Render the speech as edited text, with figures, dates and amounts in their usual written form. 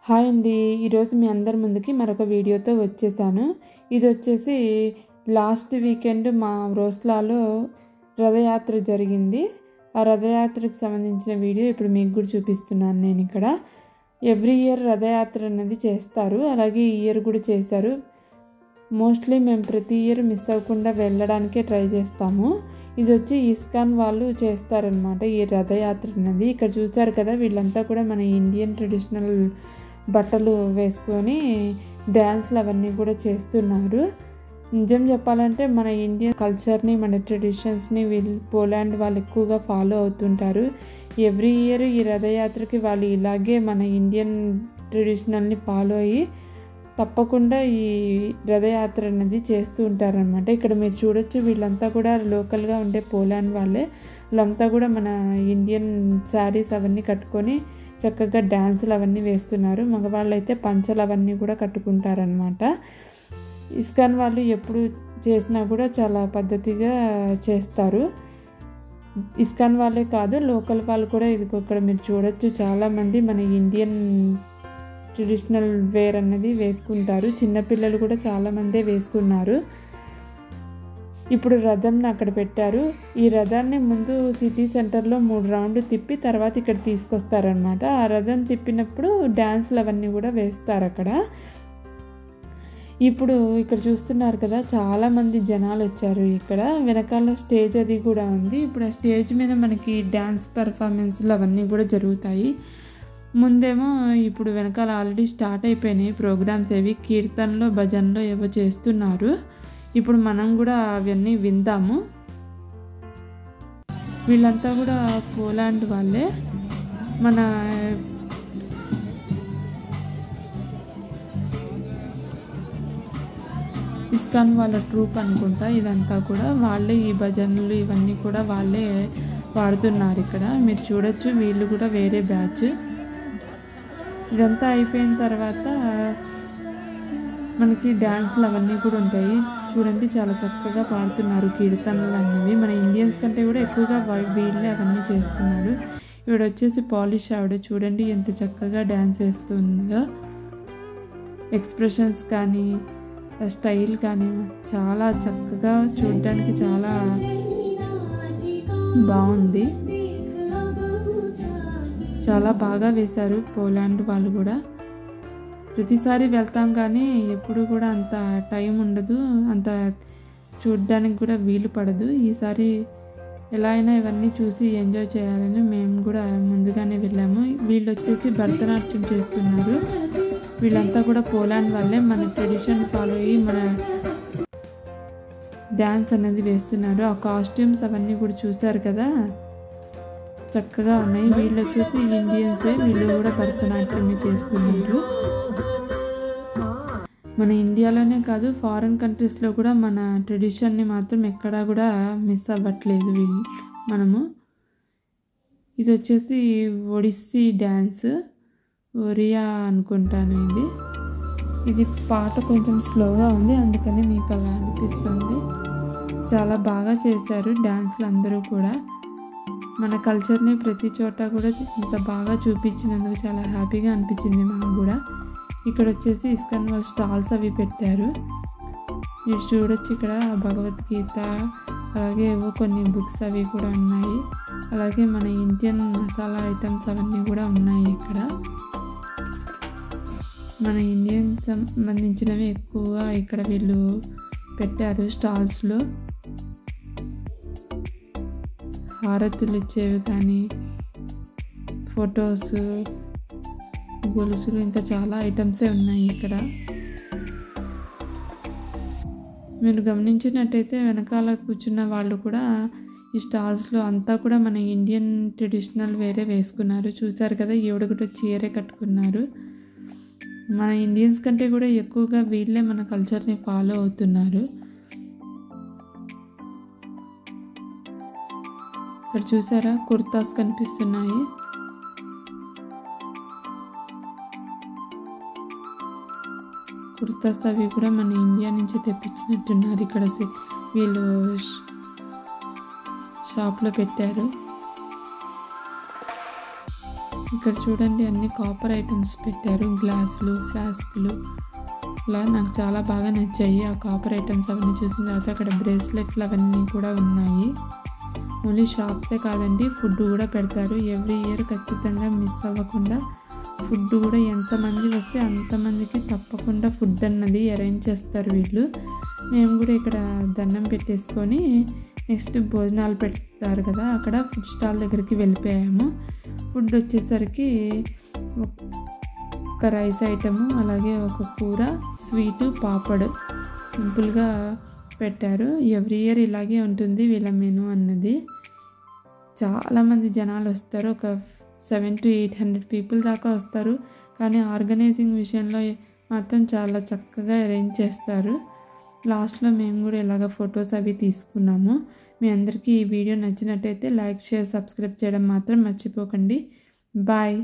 Hi అండి, ఈరోజు మీ అందరి ముందుకి మరొక వీడియోతో వచ్చేసాను. ఇది వచ్చేసి లాస్ట్ వీకెండ్ మా రోస్లాలో రథయాత్ర జరిగింది. ఆ రథయాత్రకు సంబంధించిన వీడియో ఇప్పుడు మీకు కూడా చూపిస్తున్నాను. నేను ఇక్కడ ఎవ్రీ ఇయర్ రథయాత్ర అనేది చేస్తారు, అలాగే ఈ ఇయర్ కూడా చేశారు. మోస్ట్లీ మేము ప్రతి ఇయర్ మిస్ అవ్వకుండా వెళ్ళడానికే ట్రై చేస్తాము. ఇది వచ్చి ఇస్కాన్ వాళ్ళు చేస్తారనమాట ఈ రథయాత్ర అనేది. ఇక్కడ చూసారు కదా, వీళ్ళంతా కూడా మన ఇండియన్ ట్రెడిషనల్ బట్టలు వేసుకొని డ్యాన్స్లు అవన్నీ కూడా చేస్తున్నారు. నిజం చెప్పాలంటే మన ఇండియన్ కల్చర్ని, మన ట్రెడిషన్స్ని వీళ్ళు పోలాండ్ వాళ్ళు ఎక్కువగా ఫాలో అవుతుంటారు. ఎవ్రీ ఇయర్ ఈ రథయాత్రకి వాళ్ళు ఇలాగే మన ఇండియన్ ట్రెడిషనల్ని ఫాలో అయ్యి తప్పకుండా ఈ రథయాత్ర అనేది చేస్తూ ఉంటారనమాట. ఇక్కడ మీరు చూడొచ్చు, వీళ్ళంతా కూడా లోకల్గా ఉండే పోలాండ్ వాళ్ళే. వాళ్ళంతా కూడా మన ఇండియన్ శారీస్ అవన్నీ కట్టుకొని చక్కగా డ్యాన్సులు అవన్నీ వేస్తున్నారు. మగవాళ్ళు అయితే పంచలు అవన్నీ కూడా కట్టుకుంటారనమాట. ఇస్కాన్ వాళ్ళు ఎప్పుడు చేసినా కూడా చాలా పద్ధతిగా చేస్తారు. ఇస్కాన్ వాళ్ళే కాదు, లోకల్ వాళ్ళు కూడా ఇది ఇక్కడ మీరు చూడొచ్చు, చాలామంది మన ఇండియన్ ట్రెడిషనల్ వేర్ అన్నది వేసుకుంటారు. చిన్నపిల్లలు కూడా చాలామందే వేసుకున్నారు. ఇప్పుడు రథంని అక్కడ పెట్టారు. ఈ రథాన్ని ముందు సిటీ సెంటర్లో 3 రౌండ్లు తిప్పి తర్వాత ఇక్కడ తీసుకొస్తారనమాట. ఆ రథం తిప్పినప్పుడు డ్యాన్స్లు అవన్నీ కూడా వేస్తారు అక్కడ. ఇప్పుడు ఇక్కడ చూస్తున్నారు కదా, చాలామంది జనాలు వచ్చారు. ఇక్కడ వెనకాల స్టేజ్ అది కూడా ఉంది. ఇప్పుడు ఆ స్టేజ్ మీద మనకి డ్యాన్స్ పర్ఫార్మెన్స్లు అవన్నీ కూడా జరుగుతాయి. ముందేమో ఇప్పుడు వెనకాల ఆల్రెడీ స్టార్ట్ అయిపోయినాయి ప్రోగ్రామ్స్. ఏవి కీర్తనలో భజనలో ఏవో చేస్తున్నారు. ఇప్పుడు మనం కూడా అవన్నీ విందాము. వీళ్ళంతా కూడా పోలాండ్ వాళ్ళే. మన ఇస్కాన్ వాళ్ళ ట్రూప్ అనుకుంటా ఇదంతా కూడా. వాళ్ళే ఈ భజనలు ఇవన్నీ కూడా వాళ్ళే వాడుతున్నారు ఇక్కడ. మీరు చూడొచ్చు, వీళ్ళు కూడా వేరే బ్యాచ్. ఇదంతా అయిపోయిన తర్వాత మనకి డ్యాన్స్లు అవన్నీ కూడా ఉంటాయి. చూడండి, చాలా చక్కగా పాడుతున్నారు కీర్తనలు అనేవి. మన ఇండియన్స్ కంటే కూడా ఎక్కువగా వీళ్ళే అవన్నీ చేస్తున్నారు. ఇవిడ వచ్చేసి పాలిష్ ఆవిడ. చూడండి ఎంత చక్కగా డ్యాన్స్ వేస్తుందో. ఎక్స్ప్రెషన్స్ కానీ స్టైల్ కానీ చాలా చక్కగా, చూడడానికి చాలా బాగుంది. చాలా బాగా వేశారు పోలాండ్ వాళ్ళు కూడా. ప్రతిసారి వెళ్తాం కానీ ఎప్పుడు కూడా అంత టైం ఉండదు, అంత చూడడానికి కూడా వీలు పడదు. ఈసారి ఎలా అయినా ఇవన్నీ చూసి ఎంజాయ్ చేయాలని మేము కూడా ముందుగానే వెళ్ళాము. వీళ్ళు వచ్చేసి భరతనాట్యం చేస్తున్నారు. వీళ్ళంతా కూడా పోలాండ్ వాళ్ళే. మన ట్రెడిషన్ ఫాలో అయ్యి మన డ్యాన్స్ అనేది వేస్తున్నారు. ఆ కాస్ట్యూమ్స్ అవన్నీ కూడా చూసారు కదా, చక్కగా ఉన్నాయి. వీళ్ళు వచ్చేసి ఇండియన్సే, వీళ్ళు కూడా భరతనాట్యమే చేస్తున్నారు. మన ఇండియాలోనే కాదు, ఫారిన్ కంట్రీస్లో కూడా మన ట్రెడిషన్ని మాత్రం ఎక్కడా కూడా మిస్ అవ్వట్లేదు మనము. ఇది వచ్చేసి ఒడిస్సీ డ్యాన్స్, ఒరియా అనుకుంటాను. ఇది పాట కొంచెం స్లోగా ఉంది, అందుకని మీకు అలా అనిపిస్తుంది. చాలా బాగా చేశారు డ్యాన్స్లు అందరూ కూడా. మన కల్చర్ని ప్రతి చోట కూడా ఇంత బాగా చూపించినందుకు చాలా హ్యాపీగా అనిపించింది మాకు కూడా. ఇక్కడ వచ్చేసి ఇస్కాన్ వాళ్ళు స్టాల్స్ అవి పెట్టారు. మీరు చూడొచ్చు, ఇక్కడ భగవద్గీత అలాగే ఏవో కొన్ని బుక్స్ అవి కూడా ఉన్నాయి. అలాగే మన ఇండియన్ మసాలా ఐటమ్స్ అవన్నీ కూడా ఉన్నాయి ఇక్కడ. మన ఇండియన్ సంబంధించినవి ఎక్కువగా ఇక్కడ వీళ్ళు పెట్టారు స్టాల్స్లో. హారతులు ఇచ్చేవి కానీ, ఫొటోస్, గొలుసులు, ఇంకా చాలా ఐటమ్సే ఉన్నాయి ఇక్కడ. మీరు గమనించినట్టయితే వెనకాల కూర్చున్న వాళ్ళు కూడా ఈ స్టాల్స్లో అంతా కూడా మన ఇండియన్ ట్రెడిషనల్ వేరే వేసుకున్నారు. చూసారు కదా, ఈవిడ కూడా చీరే కట్టుకున్నారు. మన ఇండియన్స్ కంటే కూడా ఎక్కువగా వీళ్ళే మన కల్చర్ని ఫాలో అవుతున్నారు. ఇక్కడ చూసారా, కుర్తాస్ కనిపిస్తున్నాయి. కుర్తాస్ అవి కూడా మన ఇండియా నుంచి తెప్పించినట్టున్నారు. ఇక్కడ వీళ్ళు షాప్లో పెట్టారు. ఇక్కడ చూడండి అన్ని కాపర్ ఐటమ్స్ పెట్టారు, గ్లాసులు, ఫ్లాస్కులు. అలా నాకు చాలా బాగా నచ్చాయి ఆ కాపర్ ఐటమ్స్. అవన్నీ చూసిన తర్వాత అక్కడ బ్రేస్లెట్లు అవన్నీ కూడా ఉన్నాయి. ఓన్లీ షాప్సే కాదండి, ఫుడ్ కూడా పెడతారు. ఎవ్రీ ఇయర్ ఖచ్చితంగా మిస్ అవ్వకుండా ఫుడ్ కూడా ఎంతమంది వస్తే అంతమందికి తప్పకుండా ఫుడ్ అన్నది అరేంజ్ చేస్తారు వీళ్ళు. మేము కూడా ఇక్కడ దండం పెట్టేసుకొని నెక్స్ట్ భోజనాలు పెడతారు కదా, అక్కడ ఫుడ్ స్టాల్ దగ్గరికి వెళ్ళిపోయాము. ఫుడ్ వచ్చేసరికి ఒక రైస్ ఐటము, అలాగే ఒక కూర, స్వీటు, పాపడ్ సింపుల్గా పెట్టారు. ఎవ్రీ ఇయర్ ఇలాగే ఉంటుంది వీళ్ళ మెనూ అన్నది. చాలామంది జనాలు వస్తారు, ఒక 700 to 800 పీపుల్ దాకా వస్తారు. కానీ ఆర్గనైజింగ్ విషయంలో మాత్రం చాలా చక్కగా అరేంజ్ చేస్తారు. లాస్ట్లో మేము కూడా ఇలాగ ఫొటోస్ అవి తీసుకున్నాము. మీ అందరికీ ఈ వీడియో నచ్చినట్టయితే లైక్, షేర్, సబ్స్క్రైబ్ చేయడం మాత్రం మర్చిపోకండి. బాయ్.